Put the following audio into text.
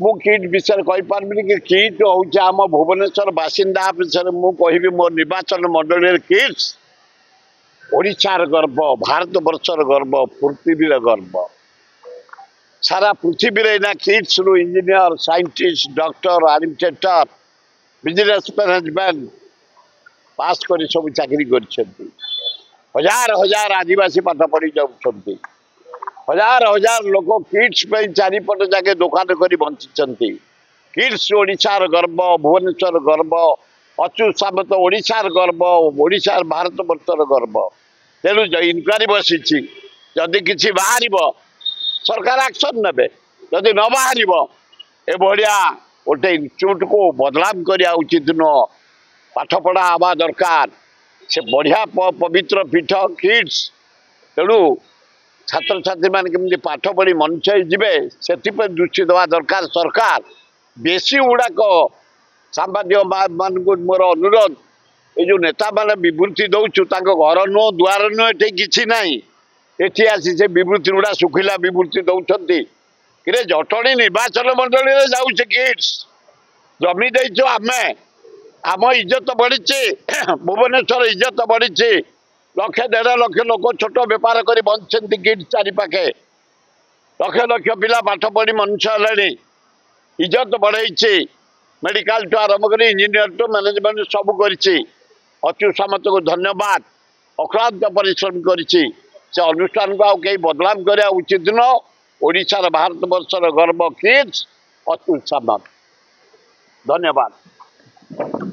मु किट विषय कहीपरि कि किट हूँ आम भुवनेश्वर बासिंदा विषय मुझे मो निर्वाचन मंडल किट्स ओडिशार गर्व भारत वर्षर गर्व पृथ्वीर गर्व सारा पृथ्वी रे किट्स रु engineer scientist doctor administrator business management pass कर सब चाकरी कर हजार हजार आदिवासी पाठ पढ़ी जाऊँ हजार हजार लोक किट्स चारिपट जाके दुकान कर बंची किट्स ओडिशार गर्व भुवनेश्वर गर्व अच्युत सामंत ओडिशार गर्व ओडिशार भारत वर्षर गर्व तेणु इनक्वारी बसी जदि किसी बाहर सरकार एक्शन ने जदि न बाहर ए भाया गोटे इन्स्टिट्यूट को बदलाम करने उचित नुह पाठपढ़ा हवा दरकार से बढ़िया पवित्र पीठ किड्स तेणु छात्र छात्री मान केमती पाठ पढ़ी मनुष्य जीवे से दृष्टि देवा दरकार सरकार बेसी गुड़ाक सांबादिक मान मोर अनुरोध ये जो नेता मैंने विवृत्ति दौचु घर नुह दुआर नुह ये किसी ना ये आसी से विवृत्ति गुड़ा शुखिला विवृत्ति दौरान कि जटणी निर्वाचन मंडल जाऊे किड्स जमी देचु आमे आम इज्जत बढ़ी भुवनेश्वर इज्जत बढ़ी लक्ष 1.5 लाख लोक छोट बेपार कर बंचती किट चारिपाखे लक्ष लक्ष पिला पाठ पढ़ी मनुष्य है इज्जत बढ़े मेडिकल टू आरंभ कर इंजीनियर टू मैनेजमेंट सब कर अच्युत सामंत को धन्यवाद अक्लांत परिश्रम कर अनुष्ठान को कई बदलाम करने उचित न ओडिशार भारत वर्षर गर्व किड्स अच्युत सामंत धन्यवाद।